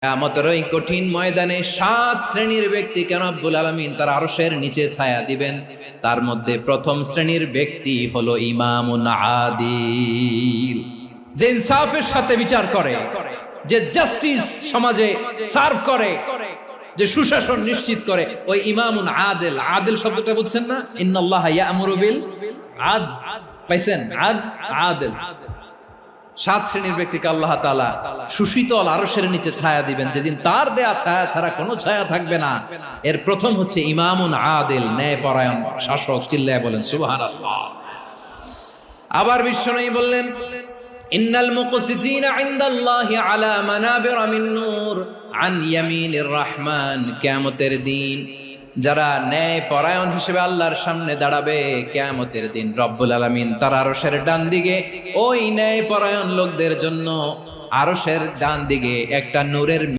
কিয়ামতের ওই কঠিন ময়দানে 7 শ্রেণীর ব্যক্তিকে রব্বুল আলামিন তার আরশের নিচে ছায়া দিবেন। তার মধ্যে প্রথম শ্রেণীর ব্যক্তি হলো ইমামুন আদিল, যে ইনসাফের সাথে বিচার করে, যে জাস্টিস সমাজে সার্ভ করে, যে সুশাসন নিশ্চিত করে, ওই ইমামুন আদিল। আদিল শব্দটা বুঝছেন না? ইন্নাল্লাহা ইয়া'মুরু বিল আদল, পাইছেন? আদিল। 7 শ্রেণীর ব্যক্তিকে আল্লাহ তাআলা সুশীতল আরশের নিচে ছায়া দিবেন, যেদিন তার দেয়া ছায়া ছাড়া কোনো ছায়া থাকবে না। এর প্রথম হচ্ছে ইমামুন আদিল, ন্যায়পরায়ণ শাসক। চিল্লায় বলেন সুবহানাল্লাহ। আবার বিশ্বনবী বললেন, ইন্নাল মুকসিতিনা ইনদাল্লাহি আলা মানাবিরা মিন নূর আন ইয়ামিনির রহমান। কিয়ামতের দিন যারা ন্যায় পরায়ণ হিসেবে আল্লাহর সামনে দাঁড়াবে, কিয়ামতের দিন রব্বুল আলামিন তার আরশের ডান দিকে ওই ন্যায় পরায়ণ লোকদের জন্য আরশের ডান দিকে একটা নূরের